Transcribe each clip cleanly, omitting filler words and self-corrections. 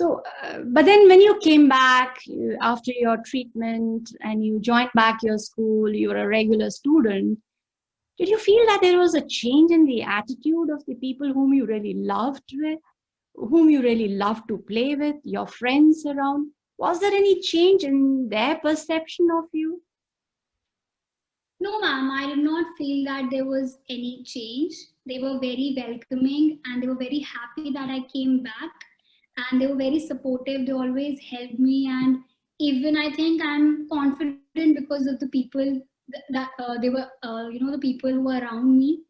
But then when you came back after your treatment and you joined back your school, you were a regular student, did you feel that there was a change in the attitude of the people whom you really loved with, whom you really loved to play with, your friends around? Was there any change in their perception of you? No, ma'am, I did not feel that there was any change. They were very welcoming and they were very happy that I came back, and they were very supportive. They always helped me, and even I think I'm confident because of the people that they were, the people who were around me.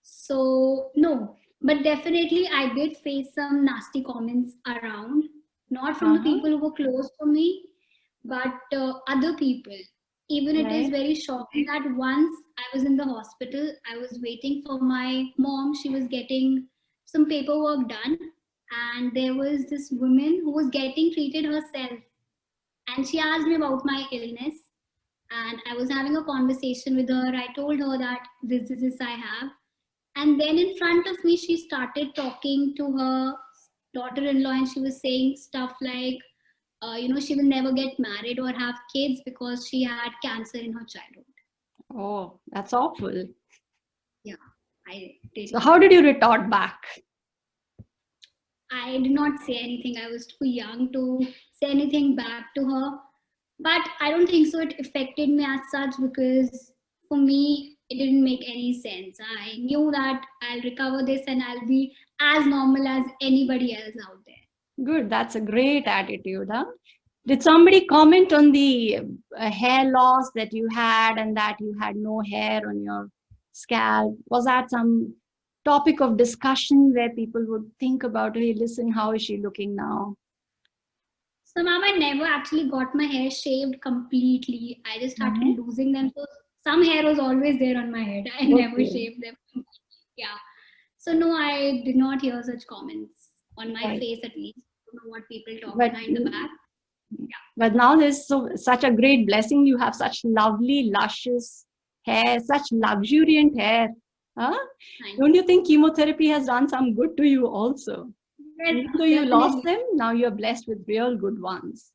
So, no, but definitely I did face some nasty comments around, not from the Uh-huh. people who were close to me, but other people. Even it is Right. very shocking that once I was in the hospital, I was waiting for my mom. She was getting some paperwork done, and there was this woman who was getting treated herself, and she asked me about my illness, and I was having a conversation with her. I told her that this I have, and then in front of me she started talking to her daughter-in-law, and she was saying stuff like, she will never get married or have kids because she had cancer in her childhood. Oh, that's awful. Yeah, I did. So how did you retort back? I did not say anything. I was too young to say anything back to her. But I don't think so it affected me as such, because for me, it didn't make any sense. I knew that I'll recover this and I'll be as normal as anybody else out there. Good, that's a great attitude, huh? Did somebody comment on the hair loss that you had and that you had no hair on your scalp? Was that some topic of discussion where people would think about, hey, listen, how is she looking now? So, ma'am, I never actually got my hair shaved completely. I just started Uh-huh. losing them. So, some hair was always there on my head. I never Okay, shaved them. Yeah. So, no, I did not hear such comments on my right. face, at least. I don't know what people talk But behind the back. Yeah. but now there's such a great blessing. You have such lovely, luscious hair, such luxuriant hair. Huh? Thank Don't you think chemotherapy has done some good to you also? you. Yes, Even though you lost definitely. them, now you're blessed with real good ones.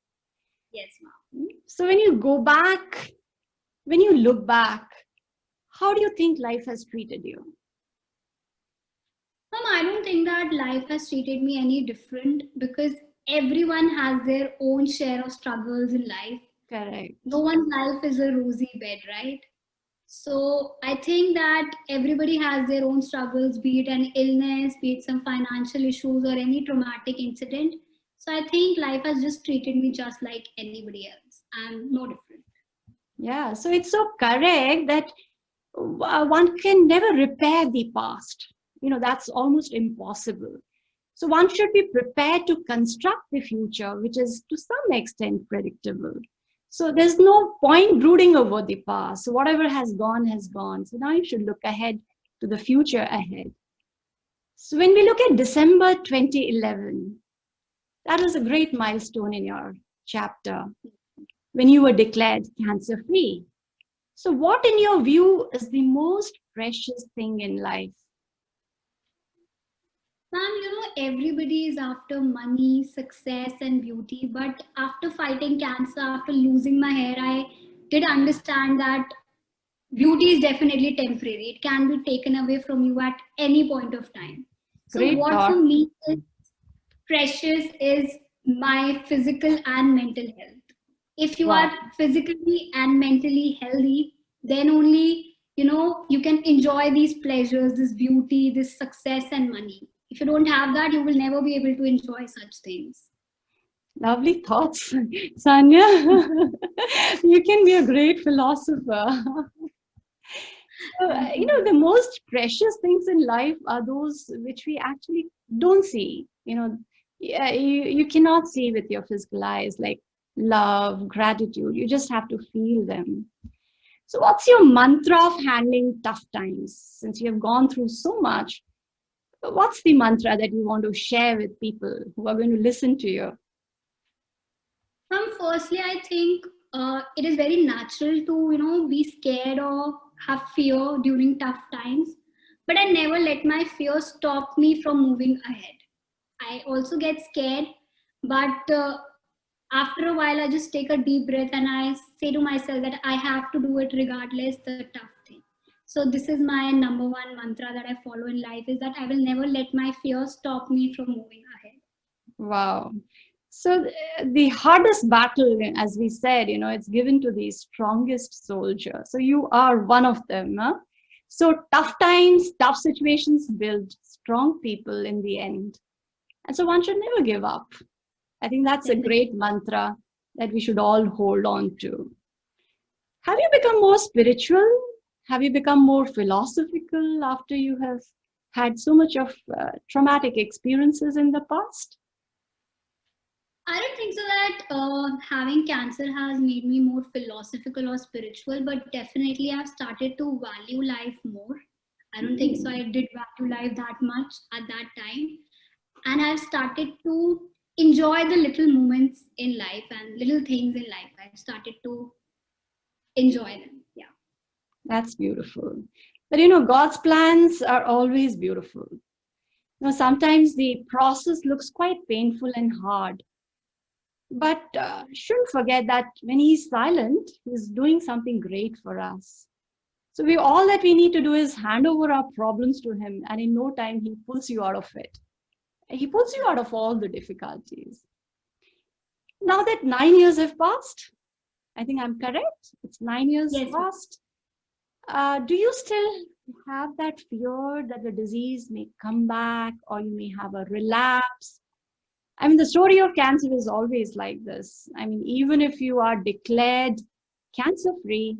Yes, ma'am. So when you look back, how do you think life has treated you? Mom, I don't think that life has treated me any different, because everyone has their own share of struggles in life. No Correct. one's life is a rosy bed, right? So I think that everybody has their own struggles, be it an illness, be it some financial issues, or any traumatic incident. So I think life has just treated me just like anybody else. I'm no different. Yeah, so it's so correct that one can never repair the past. That's almost impossible. So one should be prepared to construct the future, which is to some extent predictable. So there's no point brooding over the past. So whatever has gone has gone. So now you should look ahead to the future ahead. So when we look at December 2011, that was a great milestone in your chapter when you were declared cancer free. So, what in your view is the most precious thing in life? Ma'am, everybody is after money, success, and beauty. But after fighting cancer, after losing my hair, I did understand that beauty is definitely temporary. It can be taken away from you at any point of time. So, Great what for thought. me is precious is my physical and mental health. If you are Wow. physically and mentally healthy, then only you can enjoy these pleasures, this beauty, this success and money. If you don't have that, you will never be able to enjoy such things. Lovely thoughts, Sanya. You can be a great philosopher. So, Thank you, ma'am. the most precious things in life are those which we actually don't see. Yeah, you cannot see with your physical eyes, like love, gratitude. You just have to feel them. So, what's your mantra of handling tough times? Since you have gone through so much, what's the mantra that you want to share with people who are going to listen to you? Firstly, I think it is very natural to be scared or have fear during tough times, but I never let my fear stop me from moving ahead. I also get scared, But after a while, I just take a deep breath and I say to myself that I have to do it regardless the tough thing. So this is my number one mantra that I follow in life, is that I will never let my fear stop me from moving ahead. Wow. So the hardest battle, as we said, it's given to the strongest soldier. So you are one of them. Huh? So tough times, tough situations build strong people in the end. And so one should never give up. I think that's a Definitely. great mantra that we should all hold on to. Have you become more spiritual? Have you become more philosophical after you have had so much of traumatic experiences in the past? I don't think so that having cancer has made me more philosophical or spiritual, but definitely I've started to value life more. I don't think so I did value life that much at that time. And I've started to enjoy the little moments in life and little things in life. I've started to enjoy them. Yeah. That's beautiful. But God's plans are always beautiful. Sometimes the process looks quite painful and hard, but shouldn't forget that when He's silent, He's doing something great for us. So all that we need to do is hand over our problems to Him, and in no time He pulls you out of it. He pulls you out of all the difficulties. Now that 9 years have passed, I think I'm correct. It's 9 years Yes. past. Do you still have that fear that the disease may come back or you may have a relapse? I mean, the story of cancer is always like this. I mean, even if you are declared cancer free,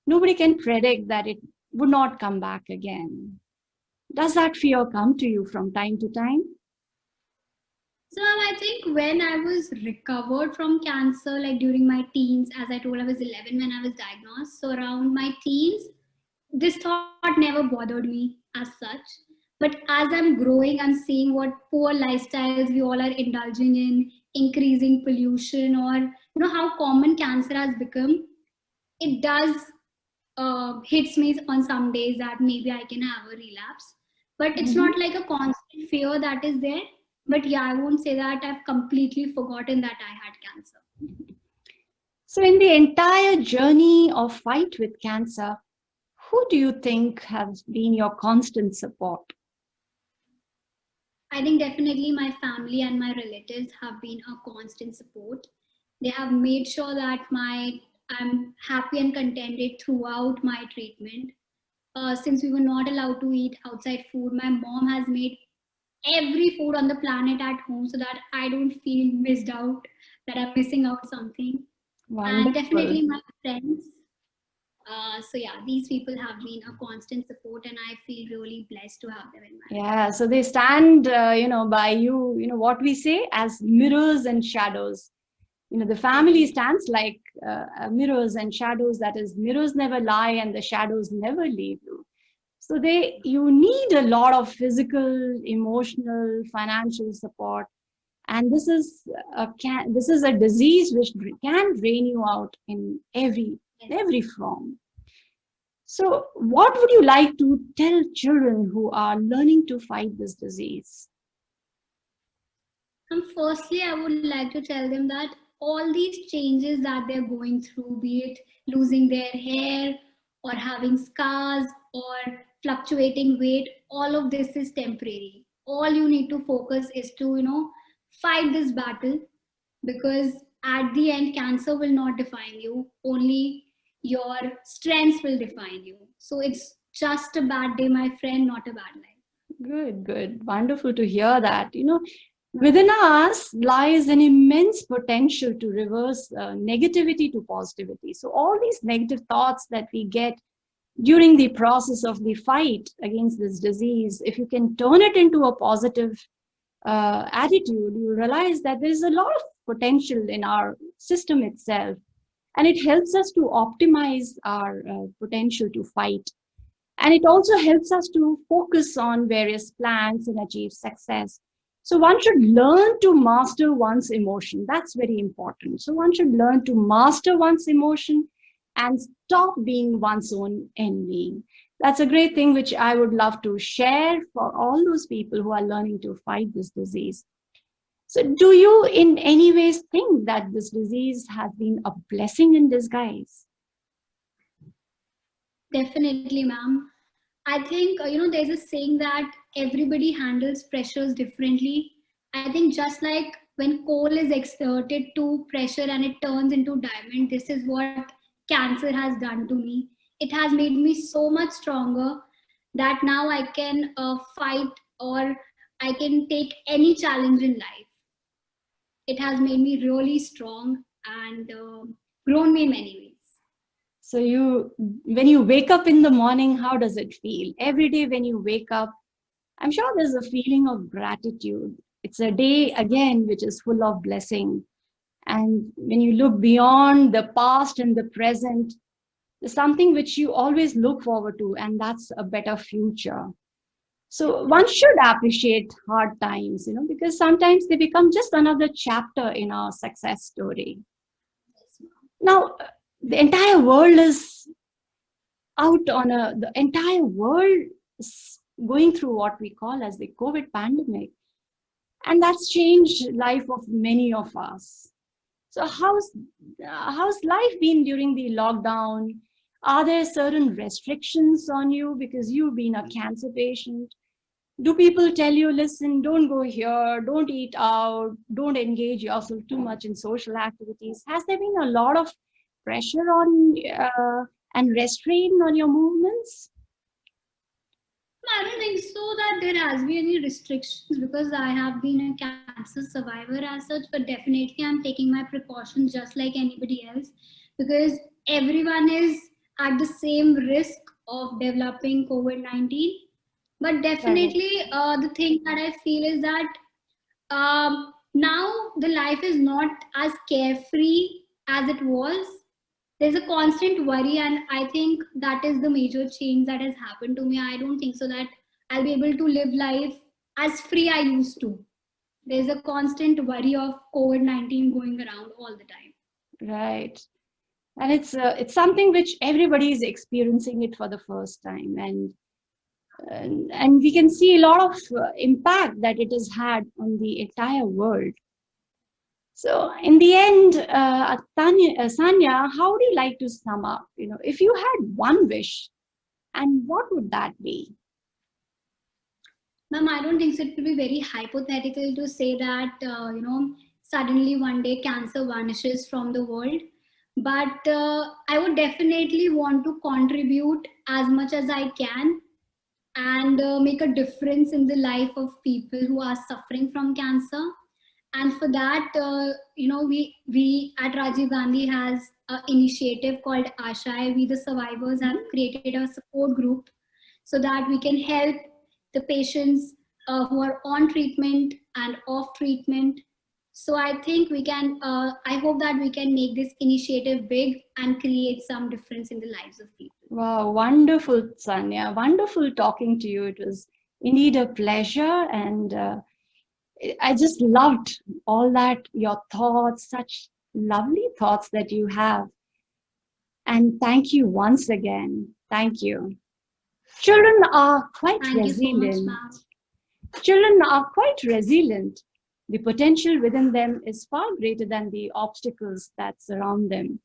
nobody can predict that it would not come back again. Does that fear come to you from time to time? So I think when I was recovered from cancer, like during my teens, as I told, I was 11 when I was diagnosed. So around my teens, this thought never bothered me as such. But as I'm growing, I'm seeing what poor lifestyles we all are indulging in, increasing pollution, or how common cancer has become. It does hits me on some days that maybe I can have a relapse. But it's Mhm. not like a constant fear that is there. But yeah, I won't say that I've completely forgotten that I had cancer. So, in the entire journey of fight with cancer, who do you think has been your constant support? I think definitely my family and my relatives have been a constant support. They have made sure that I'm happy and contented throughout my treatment. Since we were not allowed to eat outside food, my mom has made every food on the planet at home so that I don't feel missed out, that I'm missing out something. And Wonderful. definitely my friends. So yeah, these people have been a constant support, and I feel really blessed to have them in my life. Yeah, so they stand, by you, what we say as mirrors and shadows. The family Definitely. stands like mirrors and shadows. That is, mirrors never lie and the shadows never leave you. So you need a lot of physical, emotional, financial support. And this is a disease which can drain you out in Yes. every form. So, what would you like to tell children who are learning to fight this disease? Firstly, I would like to tell them that all these changes that they're going through, be it losing their hair or having scars or fluctuating weight, all of this is temporary. All you need to focus is to, fight this battle, because at the end, cancer will not define you, only your strengths will define you. So it's just a bad day, my friend, not a bad life. Good, good. Wonderful to hear that. Within us lies an immense potential to reverse negativity to positivity. So, all these negative thoughts that we get during the process of the fight against this disease, if you can turn it into a positive attitude, you realize that there is a lot of potential in our system itself, and it helps us to optimize our potential to fight. And it also helps us to focus on various plans and achieve success. So one should learn to master one's emotion. That's very important. So one should learn to master one's emotion and stop being one's own enemy. That's a great thing which I would love to share for all those people who are learning to fight this disease. So do you in any ways think that this disease has been a blessing in disguise? Definitely, ma'am. I think, there's a saying that everybody handles pressures differently. I think just like when coal is exerted to pressure and it turns into diamond, this is what cancer has done to me. It has made me so much stronger that now I can fight, or I can take any challenge in life. It has made me really strong and grown me in many ways. So when you wake up in the morning, how does it feel? Every day when you wake up, I'm sure there's a feeling of gratitude. It's a day Yes, again which is full of blessing. And when you look beyond the past and the present, there's something which you always look forward to, and that's a better future. So one should appreciate hard times, because sometimes they become just another chapter in our success story. Now, the entire world is the entire world is going through what we call as the COVID pandemic, and that's changed life of many of us. So how's life been during the lockdown? Are there certain restrictions on you because you've been a cancer patient? Do people tell you, listen, don't go here, don't eat out, don't engage yourself too much in social activities? Has there been a lot of pressure on and restraint on your movements? I don't think so that there has been any restrictions because I have been a cancer survivor as such, but definitely I'm taking my precautions just like anybody else because everyone is at the same risk of developing COVID 19. But Correct. definitely, the thing that I feel is that now the life is not as carefree as it was. There's a constant worry, and I think that is the major change that has happened to me. I don't think so that I'll be able to live life as free I used to. There's a constant worry of COVID-19 going around all the time. Right. And it's something which everybody is experiencing it for the first time, and we can see a lot of impact that it has had on the entire world. So in the end, Sanya, how would you like to sum up? If you had one wish, and what would that be? Ma'am, I don't think so. It will be very hypothetical to say that, suddenly one day cancer vanishes from the world. But I would definitely want to contribute as much as I can and make a difference in the life of people who are suffering from cancer. And for that, we at Rajiv Gandhi has an initiative called Ashai. We the survivors have created a support group so that we can help the patients who are on treatment and off treatment. So I think we can. I hope that we can make this initiative big and create some difference in the lives of people. Wow, wonderful, Sanya. Wonderful talking to you. It was indeed a pleasure, and I just loved all that, your thoughts, such lovely thoughts that you have. And thank you once again. Thank you. Children are quite Thank you so much, resilient. ma'am. Children are quite resilient. The potential within them is far greater than the obstacles that surround them.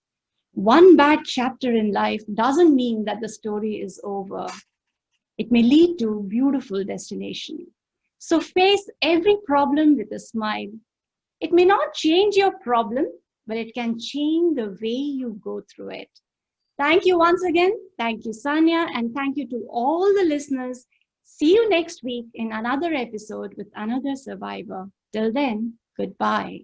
One bad chapter in life doesn't mean that the story is over. It may lead to a beautiful destination. So face every problem with a smile. It may not change your problem, but it can change the way you go through it. Thank you once again. Thank you, Sanya, and thank you to all the listeners. See you next week in another episode with another survivor. Till then, goodbye.